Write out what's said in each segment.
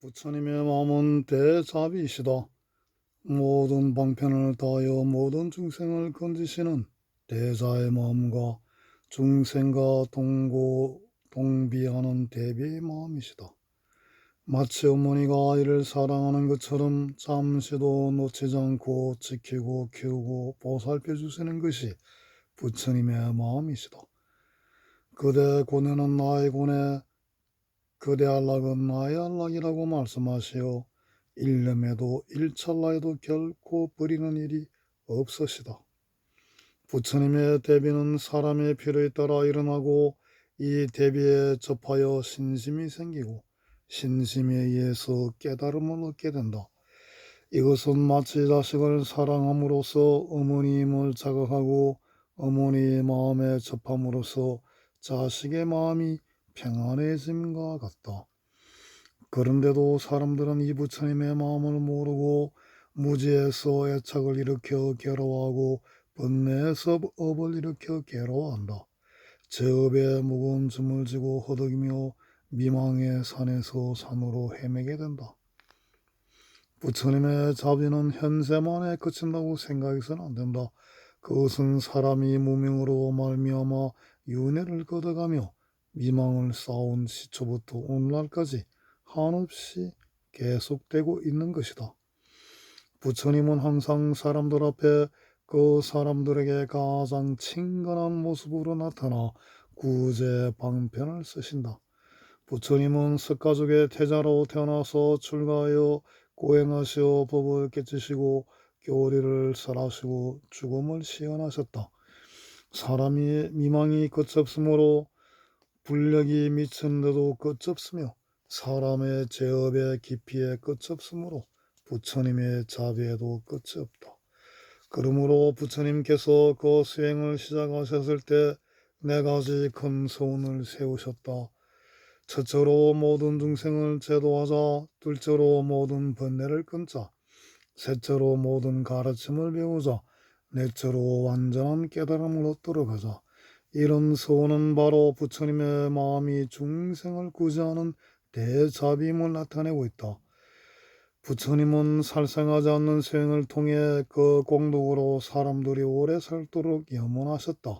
부처님의 마음은 대자비이시다. 모든 방편을 다하여 모든 중생을 건지시는 대자의 마음과 중생과 동비하는 대비의 마음이시다. 마치 어머니가 아이를 사랑하는 것처럼 잠시도 놓치지 않고 지키고 키우고 보살펴 주시는 것이 부처님의 마음이시다. 그대 고뇌는 나의 고뇌, 그대 안락은 나의 안락이라고 말씀하시어 일념에도 일찰나에도 결코 버리는 일이 없으시다. 부처님의 대비는 사람의 필요에 따라 일어나고 이 대비에 접하여 신심이 생기고 신심에 의해서 깨달음을 얻게 된다. 이것은 마치 자식을 사랑함으로써 어머니임을 자각하고 어머니의 마음에 접함으로써 자식의 마음이 평안해짐과 같다. 그런데도 사람들은 이 부처님의 마음을 모르고 무지에서 애착을 일으켜 괴로워하고 번뇌에서 업을 일으켜 괴로워한다. 제 업에 무거운 짐을 지고 허덕이며 미망의 산에서 산으로 헤매게 된다. 부처님의 자비는 현세만에 그친다고 생각해서는 안 된다. 그것은 사람이 무명으로 말미암아 윤회를 걷어가며 미망을 쌓은 시초부터 오늘날까지 한없이 계속되고 있는 것이다. 부처님은 항상 사람들 앞에 그 사람들에게 가장 친근한 모습으로 나타나 구제 방편을 쓰신다. 부처님은 석가족의 태자로 태어나서 출가하여 고행하시어 법을 깨치시고 교리를 설하시고 죽음을 시연하셨다. 사람이 미망이 끝없으므로 불력이 미친데도 끝없으며 사람의 죄업의 깊이에 끝없으므로 부처님의 자비에도 끝이 없다. 그러므로 부처님께서 그 수행을 시작하셨을 때 네 가지 큰 서운을 세우셨다. 첫째로 모든 중생을 제도하자, 둘째로 모든 번뇌를 끊자, 셋째로 모든 가르침을 배우자, 넷째로 완전한 깨달음을 얻도록 하자. 이런 소원은 바로 부처님의 마음이 중생을 구제하는 대자비임을 나타내고 있다. 부처님은 살생하지 않는 수행을 통해 그 공덕으로 사람들이 오래 살도록 염원하셨다.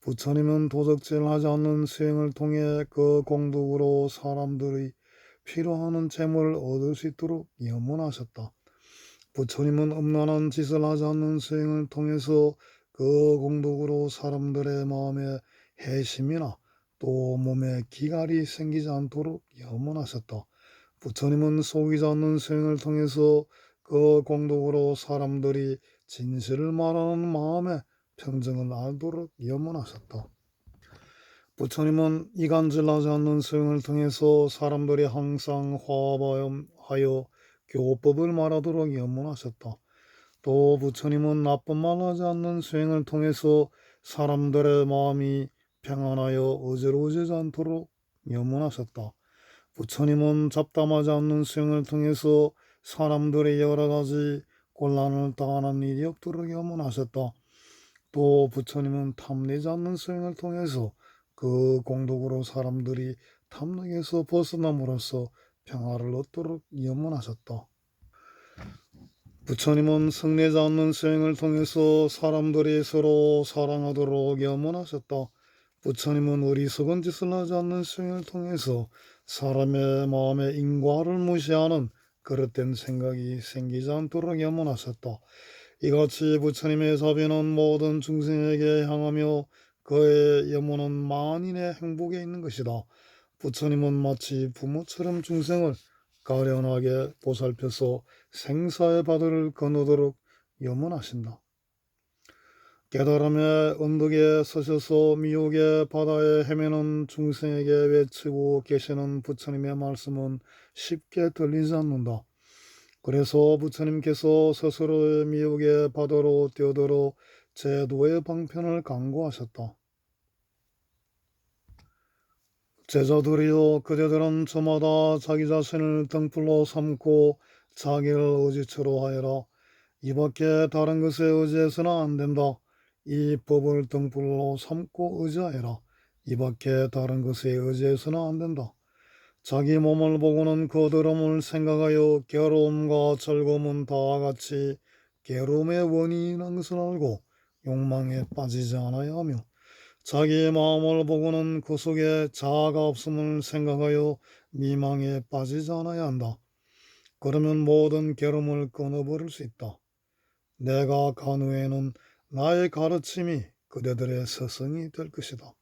부처님은 도적질하지 않는 수행을 통해 그 공덕으로 사람들이 필요하는 재물을 얻을 수 있도록 염원하셨다. 부처님은 음란한 짓을 하지 않는 수행을 통해서 그 공덕으로 사람들의 마음에 해심이나 또 몸에 기갈이 생기지 않도록 염원하셨다. 부처님은 속이지 않는 수행을 통해서 그 공덕으로 사람들이 진실을 말하는 마음에 평정을 알도록 염원하셨다. 부처님은 이간질하지 않는 수행을 통해서 사람들이 항상 화합하여 교법을 말하도록 염원하셨다. 또 부처님은 나쁜 말 하지 않는 수행을 통해서 사람들의 마음이 평안하여 어지러워지지 않도록 염원하셨다. 부처님은 잡담하지 않는 수행을 통해서 사람들의 여러 가지 곤란을 당하는 일이 없도록 염원하셨다. 또 부처님은 탐내지 않는 수행을 통해서 그 공덕으로 사람들이 탐욕에서 벗어남으로써 평화를 얻도록 염원하셨다. 부처님은 성내지 않는 수행을 통해서 사람들이 서로 사랑하도록 염원하셨다. 부처님은 어리석은 짓을 하지 않는 수행을 통해서 사람의 마음에 인과를 무시하는 그릇된 생각이 생기지 않도록 염원하셨다. 이같이 부처님의 자비는 모든 중생에게 향하며 그의 염원은 만인의 행복에 있는 것이다. 부처님은 마치 부모처럼 중생을 가련하게 보살펴서 생사의 바다를 건너도록 염원하신다. 깨달음의 언덕에 서셔서 미혹의 바다에 헤매는 중생에게 외치고 계시는 부처님의 말씀은 쉽게 들리지 않는다. 그래서 부처님께서 스스로의 미혹의 바다로 뛰어들어 제도의 방편을 강구하셨다. 제자들이여, 그대들은 저마다 자기 자신을 등불로 삼고 자기를 의지처로 하여라. 이밖에 다른 것에 의지해서는 안 된다. 이 법을 등불로 삼고 의지하여라. 이밖에 다른 것에 의지해서는 안 된다. 자기 몸을 보고는 그 더러움을 생각하여 괴로움과 즐거움은 다와 같이 괴로움의 원인이라는 것을 알고 욕망에 빠지지 않아야 하며, 자기의 마음을 보고는 그 속에 자아가 없음을 생각하여 미망에 빠지지 않아야 한다. 그러면 모든 괴로움을 끊어버릴 수 있다. 내가 간 후에는 나의 가르침이 그대들의 스승이 될 것이다.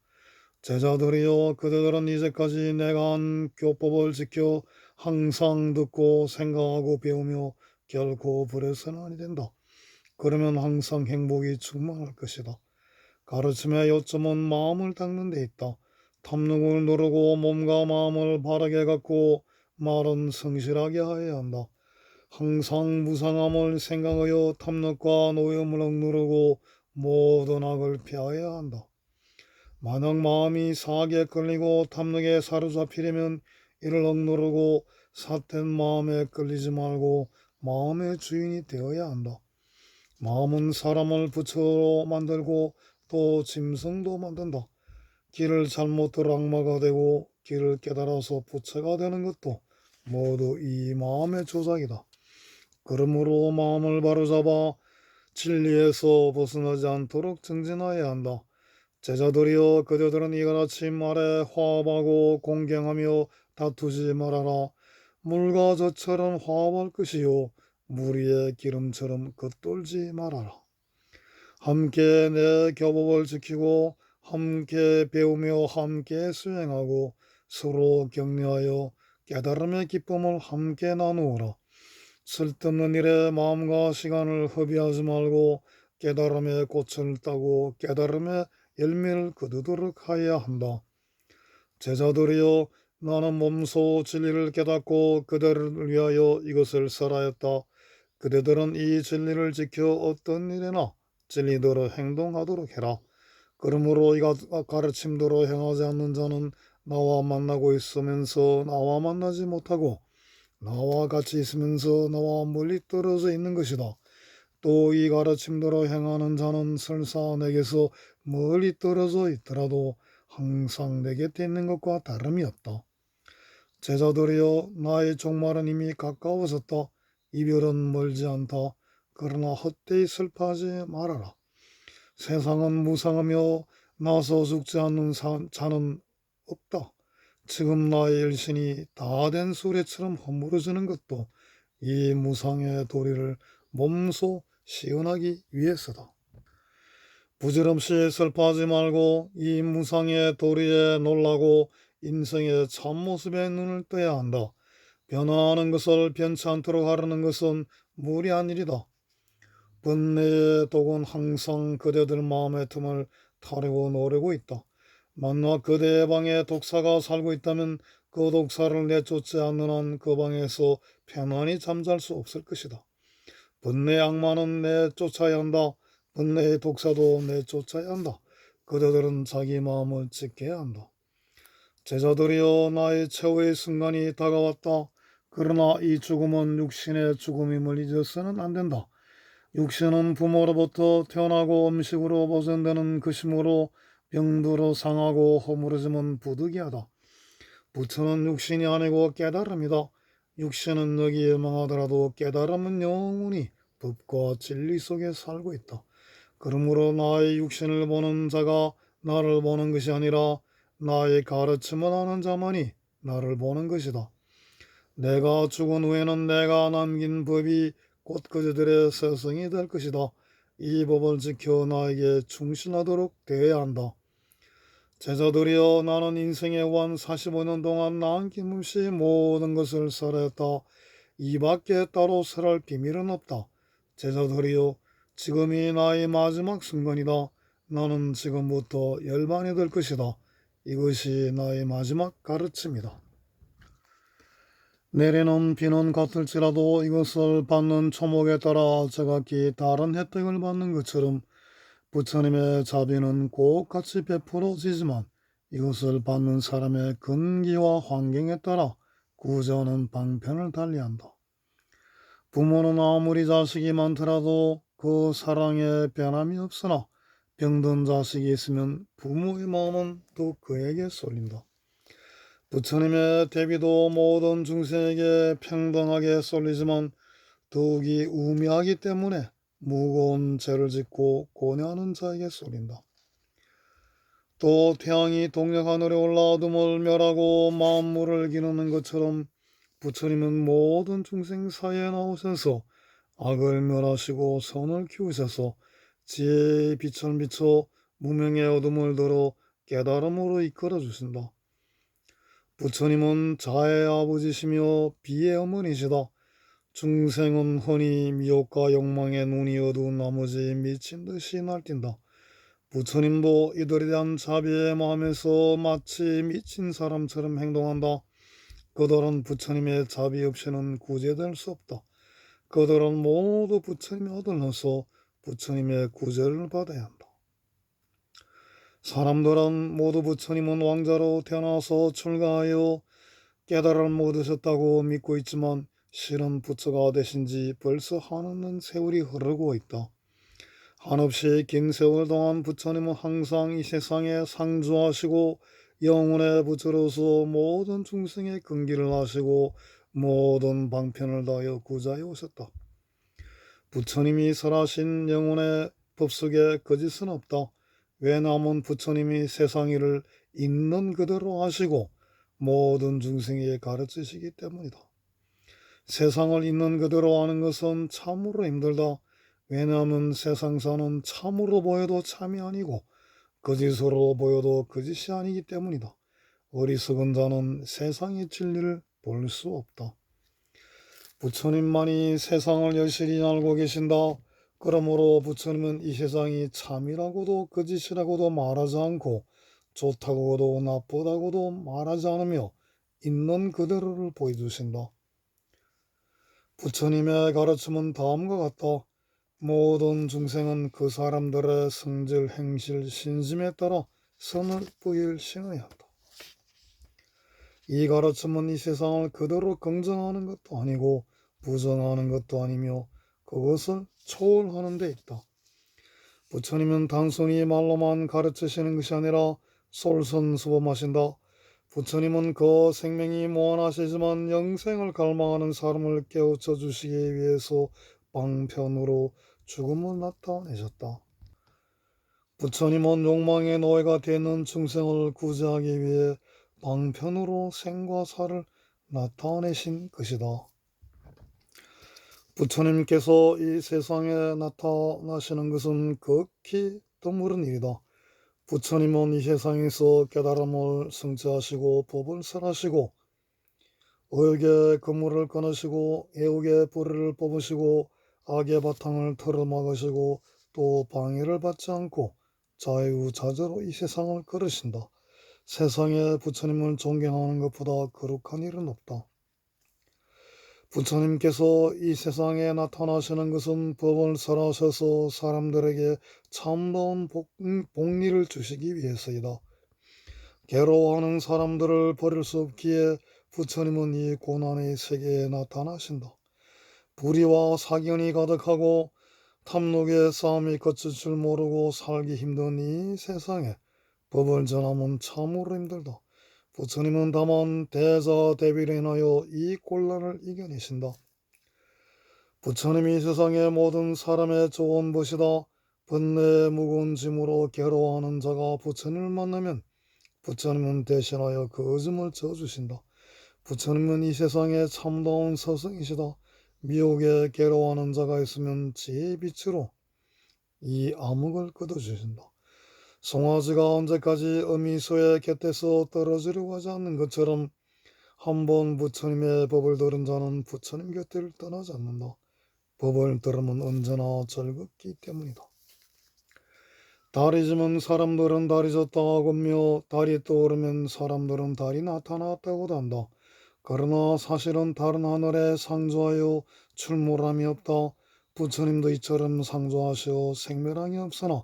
제자들이여, 그대들은 이제까지 내가 한 교법을 지켜 항상 듣고 생각하고 배우며 결코 버려서는 아니 된다. 그러면 항상 행복이 충만할 것이다. 가르침의 요점은 마음을 닦는 데 있다. 탐욕을 누르고 몸과 마음을 바르게 갖고 말은 성실하게 하여야 한다. 항상 무상함을 생각하여 탐욕과 노염을 억누르고 모든 악을 피하여야 한다. 만약 마음이 사악에 끌리고 탐욕에 사로잡히려면 이를 억누르고 삿된 마음에 끌리지 말고 마음의 주인이 되어야 한다. 마음은 사람을 부처로 만들고 또 짐승도 만든다. 길을 잘못 들어 악마가 되고 길을 깨달아서 부처가 되는 것도 모두 이 마음의 조작이다. 그러므로 마음을 바로잡아 진리에서 벗어나지 않도록 정진하여야 한다. 제자들이여, 그대들은 이같이 말에 화합하고 공경하며 다투지 말아라. 물과 젖처럼 화합할 것이요 물 위에 기름처럼 겉돌지 말아라. 함께 내 교법을 지키고 함께 배우며 함께 수행하고 서로 격려하여 깨달음의 기쁨을 함께 나누어라. 쓸데없는 일에 마음과 시간을 허비하지 말고 깨달음의 꽃을 따고 깨달음의 열매를 거두도록 하여야 한다. 제자들이여, 나는 몸소 진리를 깨닫고 그대를 위하여 이것을 설하였다. 그대들은 이 진리를 지켜 어떤 일에나 진리대로 행동하도록 해라. 그러므로 이 가르침대로 행하지 않는 자는 나와 만나고 있으면서 나와 만나지 못하고 나와 같이 있으면서 나와 멀리 떨어져 있는 것이다. 또 이 가르침대로 행하는 자는 설사 내게서 멀리 떨어져 있더라도 항상 내 곁에 있는 것과 다름이 없다. 제자들이여, 나의 종말은 이미 가까워졌다. 이별은 멀지 않다. 그러나 헛되이 슬퍼하지 말아라. 세상은 무상하며 나서 죽지 않는 자는 없다. 지금 나의 일신이 다 된 수레처럼 허물어지는 것도 이 무상의 도리를 몸소 시원하기 위해서다. 부질없이 슬퍼하지 말고 이 무상의 도리에 놀라고 인생의 참모습에 눈을 떠야 한다. 변화하는 것을 변치 않도록 하려는 것은 무리한 일이다. 번뇌의 독은 항상 그대들 마음의 틈을 타려고 노리고 있다. 만약 그대의 방에 독사가 살고 있다면 그 독사를 내쫓지 않는 한 그 방에서 편안히 잠잘 수 없을 것이다. 번뇌의 악마는 내쫓아야 한다. 번뇌의 독사도 내쫓아야 한다. 그대들은 자기 마음을 지켜야 한다. 제자들이여, 나의 최후의 순간이 다가왔다. 그러나 이 죽음은 육신의 죽음임을 잊어서는 안 된다. 육신은 부모로부터 태어나고 음식으로 보존되는 것이므로 병들어 상하고 허물어지면 부득이하다. 부처는 육신이 아니고 깨달음이다. 육신은 여기에 망하더라도 깨달음은 영원히 법과 진리 속에 살고 있다. 그러므로 나의 육신을 보는 자가 나를 보는 것이 아니라 나의 가르침을 아는 자만이 나를 보는 것이다. 내가 죽은 후에는 내가 남긴 법이 곧 그들의 스승이 될 것이다. 이 법을 지켜 나에게 충실하도록 되어야 한다. 제자들이여, 나는 인생의 원 45년 동안 남김없이 모든 것을 설했다. 이 밖에 따로 설할 비밀은 없다. 제자들이여, 지금이 나의 마지막 순간이다. 나는 지금부터 열반이 될 것이다. 이것이 나의 마지막 가르침이다. 내리는 비는 같을지라도 이것을 받는 초목에 따라 제각기 다른 혜택을 받는 것처럼 부처님의 자비는 꼭 같이 베풀어지지만 이것을 받는 사람의 근기와 환경에 따라 구조하는 방편을 달리한다. 부모는 아무리 자식이 많더라도 그 사랑에 변함이 없으나 병든 자식이 있으면 부모의 마음은 또 그에게 쏠린다. 부처님의 대비도 모든 중생에게 평등하게 쏠리지만 더욱이 우매하기 때문에 무거운 죄를 짓고 고뇌하는 자에게 쏠린다. 또 태양이 동력하늘에 올라 어둠을 멸하고 만물을 기르는 것처럼 부처님은 모든 중생 사이에 나오셔서 악을 멸하시고 선을 키우셔서 지혜의 빛을 비춰 무명의 어둠을 들어 깨달음으로 이끌어 주신다. 부처님은 자의 아버지시며 비의 어머니시다. 중생은 흔히 미혹과 욕망의 눈이 어두운 나머지 미친 듯이 날뛴다. 부처님도 이들에 대한 자비의 마음에서 마치 미친 사람처럼 행동한다. 그들은 부처님의 자비 없이는 구제될 수 없다. 그들은 모두 부처님의 아들로서 부처님의 구제를 받아야 한다. 사람들은 모두 부처님은 왕자로 태어나서 출가하여 깨달음을 얻으셨다고 믿고 있지만 실은 부처가 되신 지 벌써 한없는 세월이 흐르고 있다. 한없이 긴 세월 동안 부처님은 항상 이 세상에 상주하시고 영혼의 부처로서 모든 중생의 근기를 하시고 모든 방편을 다하여 구자해 오셨다. 부처님이 설하신 영혼의 법 속에 거짓은 없다. 왜냐하면 부처님이 세상 일을 있는 그대로 하시고 모든 중생에게 가르치시기 때문이다. 세상을 있는 그대로 하는 것은 참으로 힘들다. 왜냐하면 세상사는 참으로 보여도 참이 아니고 거짓으로 보여도 거짓이 아니기 때문이다. 어리석은 자는 세상의 진리를 볼 수 없다. 부처님만이 세상을 여실히 알고 계신다. 그러므로 부처님은 이 세상이 참이라고도 거짓이라고도 말하지 않고 좋다고도 나쁘다고도 말하지 않으며 있는 그대로를 보여주신다. 부처님의 가르침은 다음과 같다. 모든 중생은 그 사람들의 성질, 행실, 신심에 따라 선을 부일시해야 한다. 이 가르침은 이 세상을 그대로 긍정하는 것도 아니고 부정하는 것도 아니며 그것을 초월하는 데 있다. 부처님은 단순히 말로만 가르치시는 것이 아니라 솔선수범하신다. 부처님은 그 생명이 무한하시지만 영생을 갈망하는 사람을 깨우쳐 주시기 위해서 방편으로 죽음을 나타내셨다. 부처님은 욕망의 노예가 되는 중생을 구제하기 위해 방편으로 생과 사를 나타내신 것이다. 부처님께서 이 세상에 나타나시는 것은 극히 드물은 일이다. 부처님은 이 세상에서 깨달음을 성취하시고 법을 설하시고 의욕의 그물을 끊으시고 애욕의 뿌리를 뽑으시고 악의 바탕을 틀어막으시고 또 방해를 받지 않고 자유자재로 이 세상을 걸으신다. 세상에 부처님을 존경하는 것보다 거룩한 일은 없다. 부처님께서 이 세상에 나타나시는 것은 법을 설하셔서 사람들에게 참다운 복리를 주시기 위해서이다. 괴로워하는 사람들을 버릴 수 없기에 부처님은 이 고난의 세계에 나타나신다. 불의와 사견이 가득하고 탐욕의 싸움이 거칠 줄 모르고 살기 힘든 이 세상에 법을 전하면 참으로 힘들다. 부처님은 다만 대자대비를 인하여 이 곤란을 이겨내신다. 부처님이 세상의 모든 사람의 좋은 것이다. 번뇌의 무거운 짐으로 괴로워하는 자가 부처님을 만나면 부처님은 대신하여 그 짐을 져주신다. 부처님은 이 세상의 참다운 스승이시다. 미혹에 괴로워하는 자가 있으면 지혜의 빛으로 이 암흑을 끄어주신다. 송아지가 언제까지 어미소의 곁에서 떨어지려고 하지 않는 것처럼 한번 부처님의 법을 들은 자는 부처님 곁을 떠나지 않는다. 법을 들으면 언제나 즐겁기 때문이다. 달이 지면 사람들은 달이 졌다고 하며 달이 떠오르면 사람들은 달이 나타났다고도 한다. 그러나 사실은 다른 하늘에 상조하여 출몰함이 없다. 부처님도 이처럼 상조하시어 생멸함이 없으나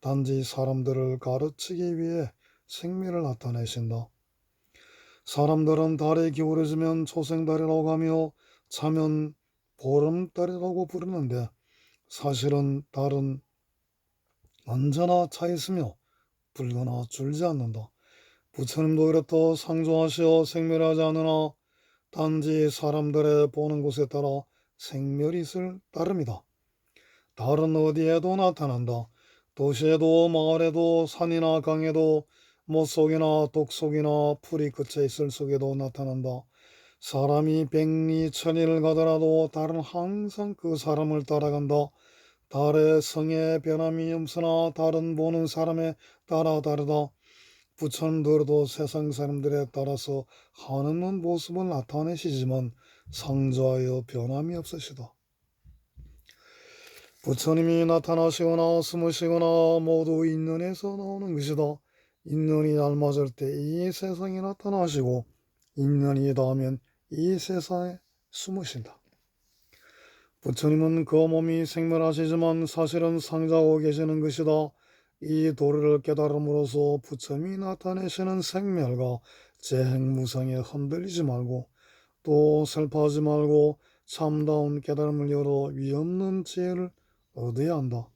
단지 사람들을 가르치기 위해 생명을 나타내신다. 사람들은 달이 기울어지면 초생달이라고 하며 자면 보름달이라고 부르는데 사실은 달은 언제나 차 있으며 불거나 줄지 않는다. 부처님도 이렇다 상조하시어 생멸하지 않으나 단지 사람들의 보는 곳에 따라 생멸이 있을 따름이다. 다른 어디에도 나타난다. 도시에도 마을에도 산이나 강에도 못속이나 독속이나 풀이 끝에 있을 속에도 나타난다. 사람이 백리 천리를 가더라도 달은 항상 그 사람을 따라간다. 달의 성에 변함이 없으나 달은 보는 사람에 따라 다르다. 부처님들도 세상 사람들에 따라서 한없는 모습을 나타내시지만 상조하여 변함이 없으시다. 부처님이 나타나시거나 숨으시거나 모두 인연에서 나오는 것이다. 인연이 알맞을 때 이 세상에 나타나시고 인연이 닿으면 이 세상에 숨으신다. 부처님은 그 몸이 생멸하시지만 사실은 상자하고 계시는 것이다. 이 도리를 깨달음으로써 부처님이 나타내시는 생멸과 재행무상에 흔들리지 말고 또 슬퍼하지 말고 참다운 깨달음을 열어 위없는 지혜를 얻어야 한다.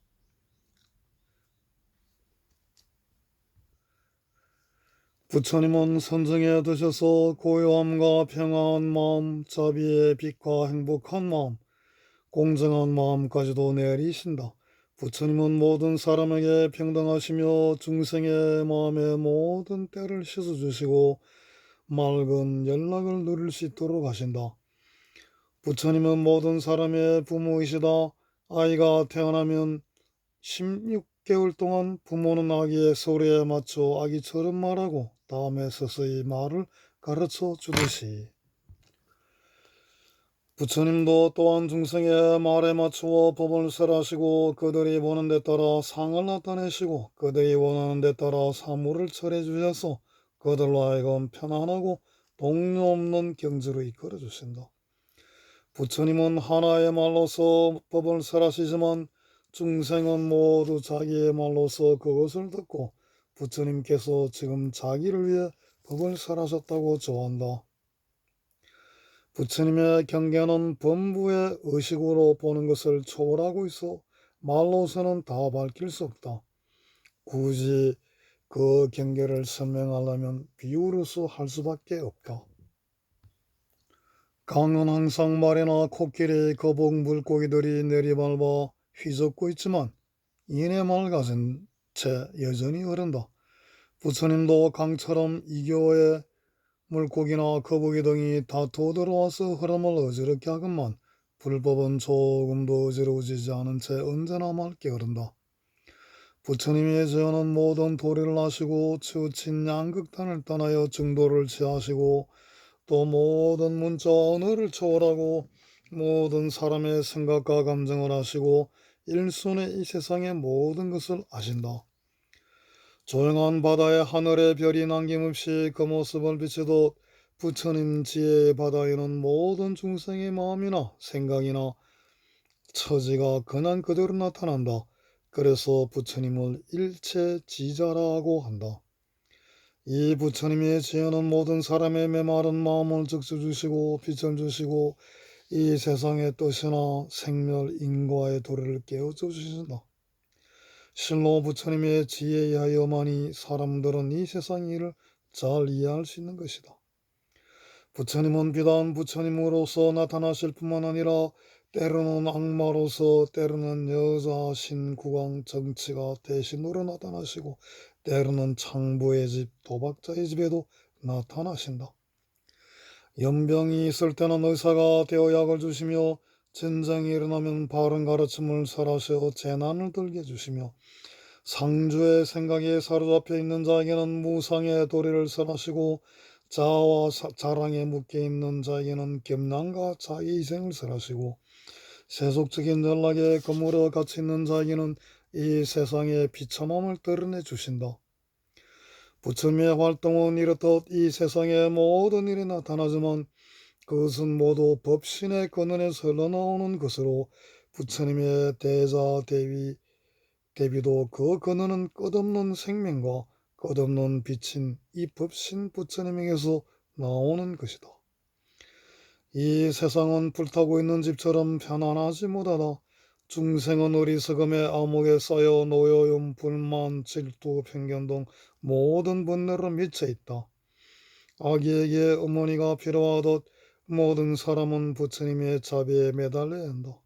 부처님은 선정에 드셔서 고요함과 평안한 마음, 자비의 빛과 행복한 마음, 공정한 마음까지도 내리신다. 부처님은 모든 사람에게 평등하시며 중생의 마음의 모든 때를 씻어주시고 맑은 연락을 누릴 수 있도록 하신다. 부처님은 모든 사람의 부모이시다. 아이가 태어나면 16개월 동안 부모는 아기의 소리에 맞춰 아기처럼 말하고 다음에 서서히 말을 가르쳐 주듯이 부처님도 또한 중생의 말에 맞추어 법을 설하시고 그들이 보는 데 따라 상을 나타내시고 그들이 원하는 데 따라 사물을 처리해 주셔서 그들로 하여금 편안하고 동료 없는 경지로 이끌어 주신다. 부처님은 하나의 말로서 법을 설하시지만 중생은 모두 자기의 말로서 그것을 듣고 부처님께서 지금 자기를 위해 법을 설하셨다고 좋아한다. 부처님의 경계는 범부의 의식으로 보는 것을 초월하고 있어 말로서는 다 밝힐 수 없다. 굳이 그 경계를 설명하려면 비유로서 할 수밖에 없다. 강은 항상 말이나 코끼리, 거북, 물고기들이 내리밟아 휘젓고 있지만 이내 맑아진 채 여전히 흐른다. 부처님도 강처럼 이교의 물고기나 거북이 등이 다투어 들어와서 흐름을 어지럽게 하건만 불법은 조금도 어지러워지지 않은 채 언제나 맑게 흐른다. 부처님의 제언은 모든 도리를 하시고 치우친 양극단을 떠나여 정도를 취하시고 또 모든 문자와 언어를 초월하고 모든 사람의 생각과 감정을 아시고 일순에 이 세상의 모든 것을 아신다. 조용한 바다에 하늘의 별이 남김없이 그 모습을 비추듯 부처님 지혜의 바다에는 모든 중생의 마음이나 생각이나 처지가 그냥 그대로 나타난다. 그래서 부처님을 일체지자라고 한다. 이 부처님의 지혜는 모든 사람의 메마른 마음을 적셔주시고 빛을 주시고 이 세상의 뜻이나 생멸 인과의 도리를 깨우쳐 주신다. 실로 부처님의 지혜에 의하여만이 사람들은 이 세상 일을 잘 이해할 수 있는 것이다. 부처님은 비단 부처님으로서 나타나실 뿐만 아니라 때로는 악마로서 때로는 여자 신국왕 정치가 대신으로 나타나시고 때로는 창부의 집 도박자의 집에도 나타나신다. 연병이 있을 때는 의사가 되어 약을 주시며 전쟁이 일어나면 바른 가르침을 설하셔 재난을 들게 해주시며 상주의 생각에 사로잡혀 있는 자에게는 무상의 도리를 설하시고 자아와 자랑에 묶여있는 자에게는 겸양과 자기희생을 설하시고 세속적인 연락에 거물어 갇혀 있는 자에게는 이 세상의 비참함을 드러내 주신다. 부처님의 활동은 이렇듯 이 세상의 모든 일이 나타나지만 그것은 모두 법신의 근원에서 흘러나오는 것으로 부처님의 대비도 그 근원은 끝없는 생명과 끝없는 빛인 이 법신 부처님에게서 나오는 것이다. 이 세상은 불타고 있는 집처럼 편안하지 못하다. 중생은 어리석음에 암흑에 쌓여 노여움, 불만, 질투, 편견 등 모든 번뇌로 미쳐 있다. 아기에게 어머니가 필요하듯 모든 사람은 부처님의 자비에 매달려야 한다.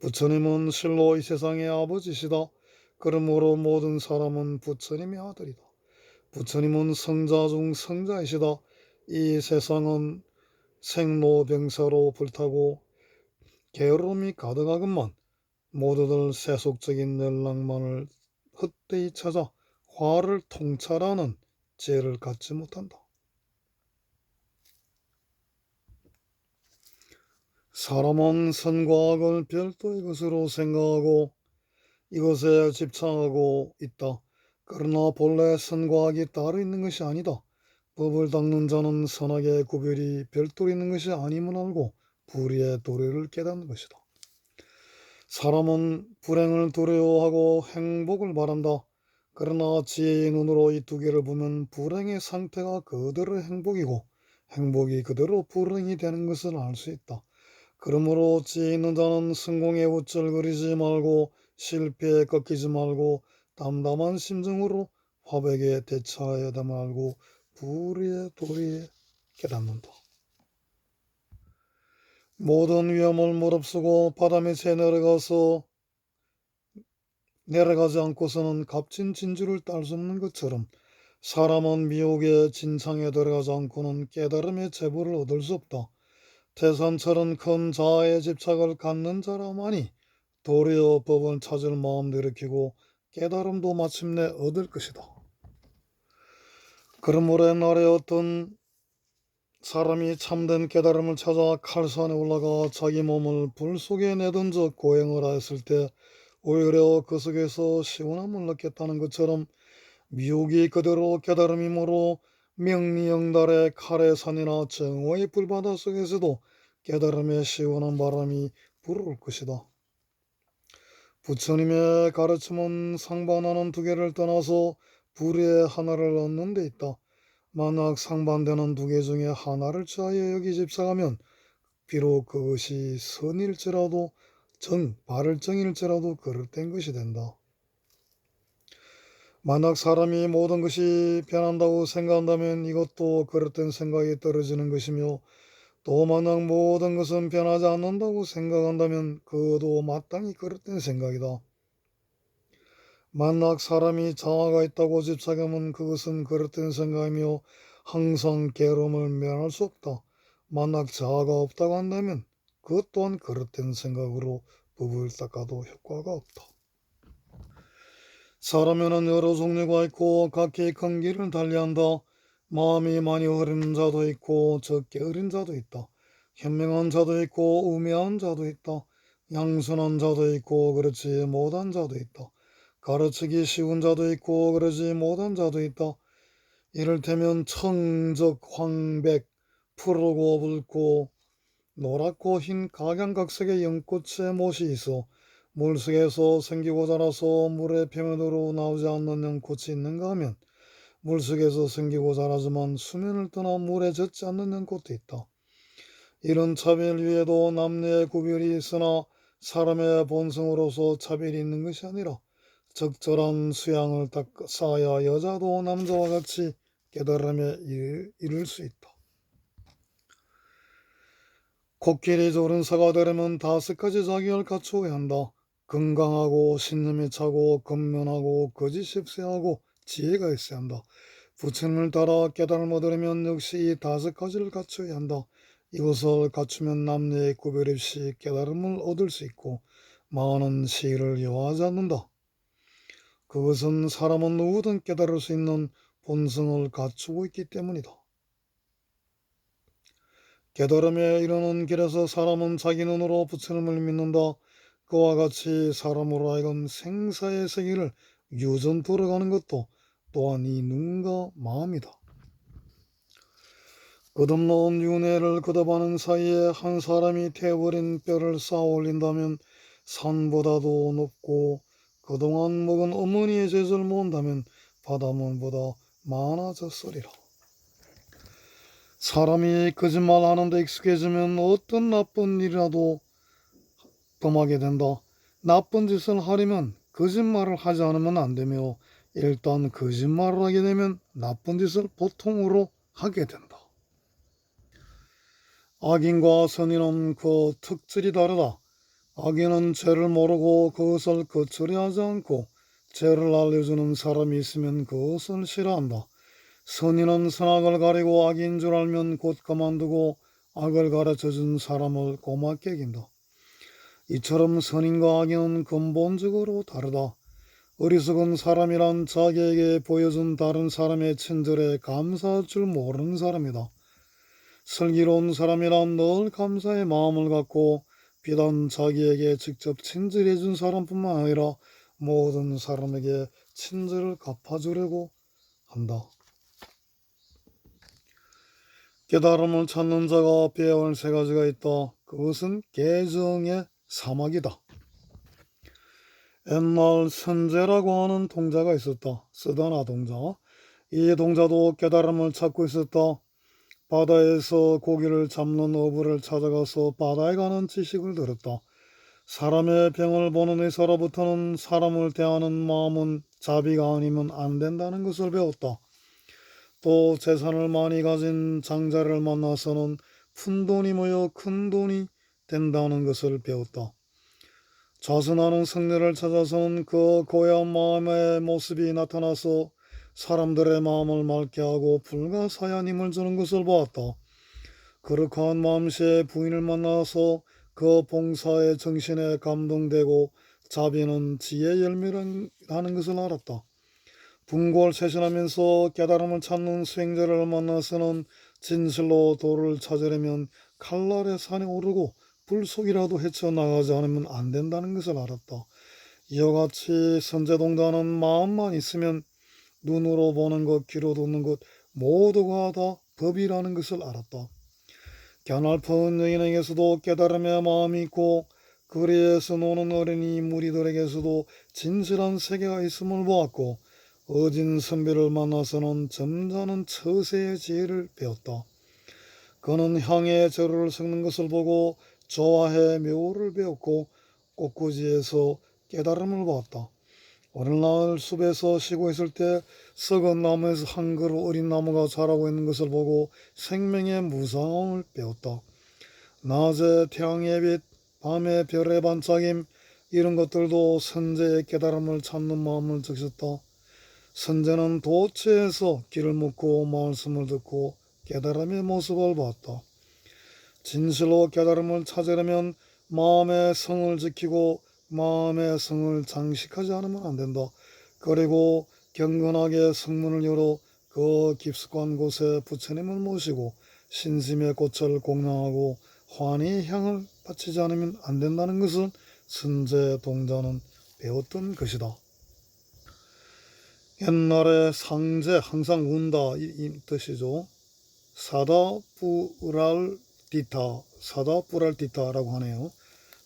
부처님은 실로 이 세상의 아버지시다. 그러므로 모든 사람은 부처님의 아들이다. 부처님은 성자 중 성자이시다. 이 세상은 생로병사로 불타고 게으름이 가득하건만 모두들 세속적인 연락만을 헛되이 찾아 화를 통찰하는 지혜를 갖지 못한다. 사람은 선과 악을 별도의 것으로 생각하고 이것에 집착하고 있다. 그러나 본래 선과 악이 따로 있는 것이 아니다. 법을 닦는 자는 선악의 구별이 별도로 있는 것이 아님을 알고 불의의 도리를 깨닫는 것이다. 사람은 불행을 두려워하고 행복을 바란다. 그러나 지혜의 눈으로 이 두 개를 보면 불행의 상태가 그대로 행복이고 행복이 그대로 불행이 되는 것을 알 수 있다. 그러므로 지혜 있는 자는 성공에 우쭐거리지 말고 실패에 꺾이지 말고 담담한 심정으로 화백에 대처해야 됨을 알고 불의의 도리에 깨닫는다. 모든 위험을 무릅쓰고 바다 밑에 내려가지 않고서는 값진 진주를 딸 수 없는 것처럼 사람은 미혹의 진창에 들어가지 않고는 깨달음의 제보를 얻을 수 없다. 태산처럼 큰 자아의 집착을 갖는 자라만이 도리어 법을 찾을 마음도 일으키고 깨달음도 마침내 얻을 것이다. 그러므로 옛날에 어떤 사람이 참된 깨달음을 찾아 칼산에 올라가 자기 몸을 불 속에 내던져 고행을 하였을 때 오히려 그 속에서 시원함을 느꼈다는 것처럼 미혹이 그대로 깨달음이므로 명리영달의 칼의 산이나 정오의 불바다 속에서도 깨달음의 시원한 바람이 불어올 것이다. 부처님의 가르침은 상반하는 두 개를 떠나서 불의 하나를 얻는 데 있다. 만약 상반되는 두 개 중에 하나를 취하여 여기 집착하면 비록 그것이 선일지라도 발을정일지라도 그릇된 것이 된다. 만약 사람이 모든 것이 변한다고 생각한다면 이것도 그릇된 생각이 떨어지는 것이며 또 만약 모든 것은 변하지 않는다고 생각한다면 그것도 마땅히 그릇된 생각이다. 만약 사람이 자아가 있다고 집착하면 그것은 그릇된 생각이며 항상 괴로움을 면할 수 없다. 만약 자아가 없다고 한다면 그것 또한 그릇된 생각으로 법을 닦아도 효과가 없다. 사람에는 여러 종류가 있고 각기 큰 길을 달리한다. 마음이 많이 흐리는 자도 있고 적게 흐린 자도 있다. 현명한 자도 있고 우매한 자도 있다. 양순한 자도 있고 그렇지 못한 자도 있다. 가르치기 쉬운 자도 있고 그러지 못한 자도 있다. 이를테면 청적, 황백, 푸르고 붉고 노랗고 흰 각양각색의 연꽃의 못이 있어 물속에서 생기고 자라서 물의 표면으로 나오지 않는 연꽃이 있는가 하면 물속에서 생기고 자라지만 수면을 떠나 물에 젖지 않는 연꽃도 있다. 이런 차별 위에도 남녀의 구별이 있으나 사람의 본성으로서 차별이 있는 것이 아니라 적절한 수양을 쌓아야 여자도 남자와 같이 깨달음에 이를 수 있다. 코끼리 조른 사가 되려면 5가지 자격을 갖추어야 한다. 건강하고 신념이 차고 근면하고 거짓이 없어야 하고 지혜가 있어야 한다. 부처님을 따라 깨달음을 얻으려면 역시 이 5가지를 갖춰야 한다. 이것을 갖추면 남녀의 구별 없이 깨달음을 얻을 수 있고 많은 시기를 요하지 않는다. 그것은 사람은 누구든 깨달을 수 있는 본성을 갖추고 있기 때문이다. 깨달음에 이르는 길에서 사람은 자기 눈으로 부처님을 믿는다. 그와 같이 사람으로 하여금 생사의 세계를 유전 돌아가는 것도 또한 이 눈과 마음이다. 거듭나온 윤회를 거듭하는 사이에 한 사람이 태워버린 뼈를 쌓아 올린다면 산보다도 높고 그동안 먹은 어머니의 젖을 모은다면 바닷물보다 많아졌으리라. 사람이 거짓말하는 데 익숙해지면 어떤 나쁜 일이라도 적금하게 된다. 나쁜 짓을 하려면 거짓말을 하지 않으면 안 되며 일단 거짓말을 하게 되면 나쁜 짓을 보통으로 하게 된다. 악인과 선인은 그 특질이 다르다. 악인은 죄를 모르고 그것을 거칠게 하지 않고 죄를 알려주는 사람이 있으면 그것을 싫어한다. 선인은 선악을 가리고 악인 줄 알면 곧 그만두고 악을 가르쳐준 사람을 고맙게 여긴다. 이처럼 선인과 악인은 근본적으로 다르다. 어리석은 사람이란 자기에게 보여준 다른 사람의 친절에 감사할 줄 모르는 사람이다. 슬기로운 사람이란 늘 감사의 마음을 갖고 비단 자기에게 직접 친절해 준 사람뿐만 아니라 모든 사람에게 친절을 갚아주려고 한다. 깨달음을 찾는 자가 배울 세 가지가 있다. 그것은 계정의 사막이다. 옛날 선제라고 하는 동자가 있었다. 쓰다나 동자. 이 동자도 깨달음을 찾고 있었다. 바다에서 고기를 잡는 어부를 찾아가서 바다에 관한 지식을 들었다. 사람의 병을 보는 의사로부터는 사람을 대하는 마음은 자비가 아니면 안 된다는 것을 배웠다. 또 재산을 많이 가진 장자를 만나서는 푼돈이 모여 큰돈이 된다는 것을 배웠다. 자선하는 승려를 찾아서는 그 고요한 마음의 모습이 나타나서 사람들의 마음을 맑게 하고 불가사의한 힘을 주는 것을 보았다. 거룩한 마음씨의 부인을 만나서 그 봉사의 정신에 감동되고 자비는 지혜의 열매라는 것을 알았다. 분골쇄신하면서 깨달음을 찾는 수행자를 만나서는 진실로 도를 찾으려면 칼날의 산에 오르고 불 속이라도 헤쳐나가지 않으면 안 된다는 것을 알았다. 이와 같이 선제동자는 마음만 있으면 눈으로 보는 것, 귀로 듣는 것 모두가 다 법이라는 것을 알았다. 갸날픈 여인에게서도 깨달음의 마음이 있고 거리에서 노는 어린이 무리들에게서도 진실한 세계가 있음을 보았고 어진 선비를 만나서는 점잖은 처세의 지혜를 배웠다. 그는 향의 절호를 섞는 것을 보고 조화의 묘를 배웠고 꽃꽂이에서 깨달음을 보았다. 어느 날 숲에서 쉬고 있을 때 썩은 나무에서 한 그루 어린 나무가 자라고 있는 것을 보고 생명의 무상함을 배웠다. 낮에 태양의 빛, 밤에 별의 반짝임, 이런 것들도 선제의 깨달음을 찾는 마음을 적셨다. 선제는 도처에서 길을 묻고 말씀을 듣고 깨달음의 모습을 보았다. 진실로 깨달음을 찾으려면 마음의 성을 지키고 마음의 성을 장식하지 않으면 안 된다. 그리고 경건하게 성문을 열어 그 깊숙한 곳에 부처님을 모시고 신심의 꽃을 공양하고 환희의 향을 바치지 않으면 안 된다는 것을 선제 동자는 배웠던 것이다. 옛날에 상제, 항상 운다 이 뜻이죠. 사다뿌랄디타라고 하네요.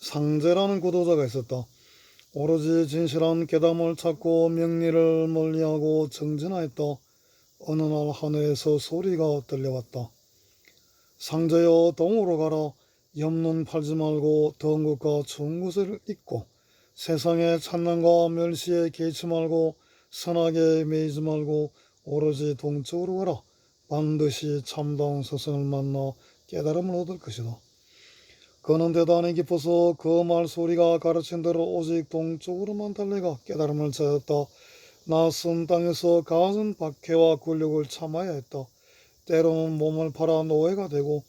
상제라는 구도자가 있었다. 오로지 진실한 깨달음을 찾고 명리를 멀리하고 정진하였다. 어느 날 하늘에서 소리가 들려왔다. 상제여, 동으로 가라. 옆눈 팔지 말고 더운 것과 추운 것을 잊고 세상의 찬란과 멸시에 개의치 말고 선악에 매이지 말고 오로지 동쪽으로 가라. 반드시 참다운 스승을 만나 깨달음을 얻을 것이다. 그는 대단히 기뻐서 그 말소리가 가르친 대로 오직 동쪽으로만 달려가 깨달음을 찾았다. 낯선 땅에서 갖은 박해와 굴욕을 참아야 했다. 때로는 몸을 팔아 노예가 되고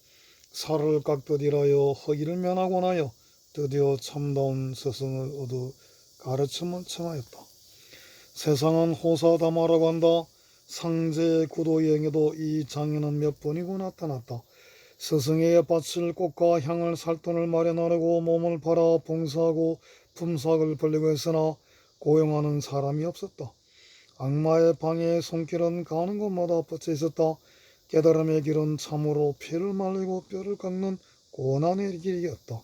살을 깎듯 일하여 허기를 면하고 나여 드디어 참다운 스승을 얻어 가르침을 청하였다. 세상은 호사다마라고 한다. 상제의 구도여행에도 이 장면은 몇 번이고 나타났다. 스승에게 바칠 꽃과 향을 살 돈을 마련하려고 몸을 팔아 봉사하고 품삯을 벌리고 했으나 고용하는 사람이 없었다. 악마의 방해의 손길은 가는 곳마다 뻗쳐 있었다. 깨달음의 길은 참으로 피를 말리고 뼈를 깎는 고난의 길이었다.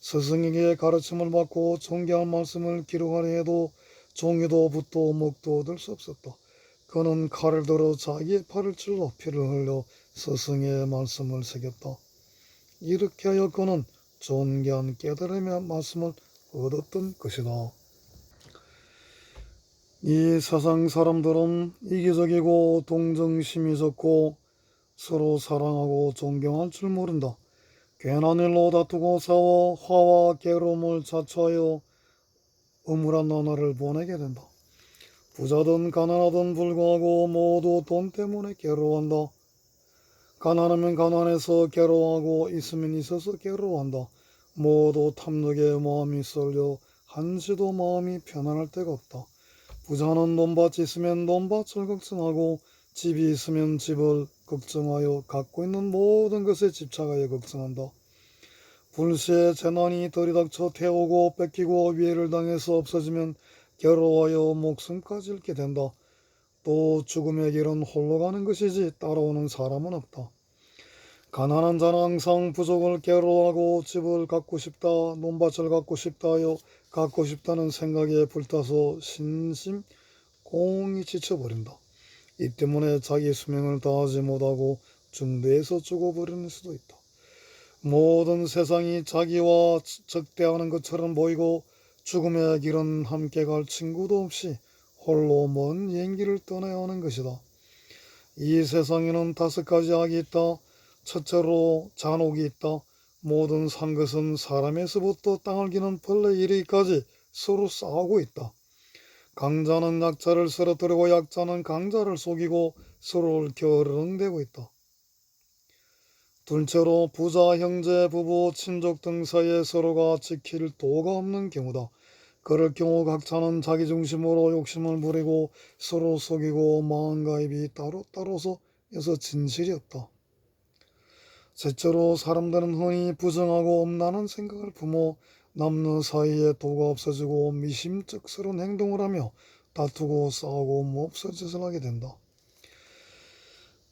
스승에게 가르침을 받고 존경할 말씀을 기록하려 해도 종이도 붓도 먹도 얻을 수 없었다. 그는 칼을 들어 자기의 팔을 찔러 피를 흘려 스승의 말씀을 새겼다. 이렇게 하여 그는 존귀한 깨달음의 말씀을 얻었던 것이다. 이 세상 사람들은 이기적이고 동정심이 적고 서로 사랑하고 존경할 줄 모른다. 괜한 일로 다투고 싸워 화와 괴로움을 자초하여 음울한 나날을 보내게 된다. 부자든 가난하든 불구하고 모두 돈 때문에 괴로워한다. 가난하면 가난해서 괴로워하고 있으면 있어서 괴로워한다. 모두 탐욕에 마음이 쏠려 한시도 마음이 편안할 데가 없다. 부자는 돈밭이 있으면 돈밭을 걱정하고 집이 있으면 집을 걱정하여 갖고 있는 모든 것에 집착하여 걱정한다. 불시에 재난이 들이닥쳐 태우고 뺏기고 위해를 당해서 없어지면 괴로워하여 목숨까지 잃게 된다. 또 죽음의 길은 홀로 가는 것이지 따라오는 사람은 없다. 가난한 자는 항상 부족을 괴로워하고 집을 갖고 싶다, 논밭을 갖고 싶다 하여 갖고 싶다는 생각에 불타서 신심 공이 지쳐버린다. 이 때문에 자기 수명을 다하지 못하고 중대에서 죽어버리는 수도 있다. 모든 세상이 자기와 적대하는 것처럼 보이고 죽음의 길은 함께 갈 친구도 없이 홀로 먼 비행기를 떠나야 하는 것이다. 이 세상에는 5가지 악이 있다. 첫째로 잔혹이 있다. 모든 산 것은 사람에서부터 땅을 기는 벌레에 이르기까지 서로 싸우고 있다. 강자는 약자를 쓰러뜨리고 약자는 강자를 속이고 서로를 겨르릉대고 있다. 둘째로 부자, 형제, 부부, 친족 등 사이에 서로가 지킬 도가 없는 경우다. 그럴 경우 각자는 자기 중심으로 욕심을 부리고 서로 속이고 마음가입이 따로따로서 여서 진실이 없다. 셋째로 사람들은 흔히 부정하고 엄란한 생각을 품어 남녀 사이에 도가 없어지고 미심쩍스러운 행동을 하며 다투고 싸우고 몹쓸 짓을 하게 된다.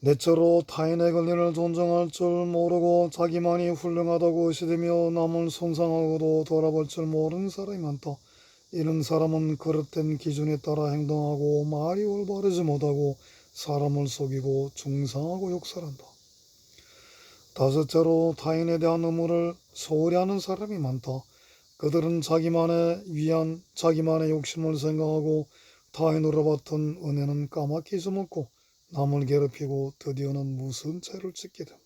넷째로 타인의 권리를 존중할 줄 모르고 자기만이 훌륭하다고 의시되며 남을 손상하고도 돌아볼 줄 모르는 사람이 많다. 이런 사람은 그릇된 기준에 따라 행동하고 말이 올바르지 못하고 사람을 속이고 중상하고 욕설한다. 다섯째로 타인에 대한 의무를 소홀히 하는 사람이 많다. 그들은 자기만의 위안, 자기만의 욕심을 생각하고 타인으로 받은 은혜는 까맣게 잊어먹고 남을 괴롭히고 드디어는 무슨 죄를 짓게 된다.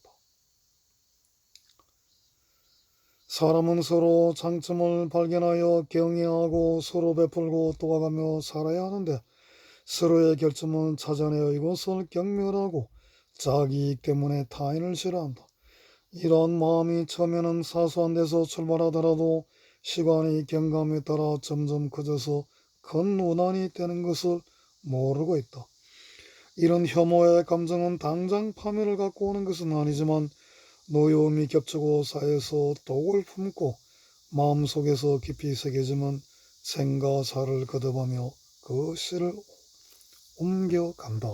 사람은 서로 장점을 발견하여 경외하고 서로 베풀고 도와가며 살아야 하는데 서로의 결점은 찾아내어 이것을 경멸하고 자기 이익 때문에 타인을 싫어한다. 이러한 마음이 처음에는 사소한 데서 출발하더라도 시간이 경감에 따라 점점 커져서 큰 원한이 되는 것을 모르고 있다. 이런 혐오의 감정은 당장 파멸을 갖고 오는 것은 아니지만 노여움이 겹치고 쌓여서 독을 품고 마음속에서 깊이 새겨지면 생과 사를 거듭하며 그 씨를 옮겨간다.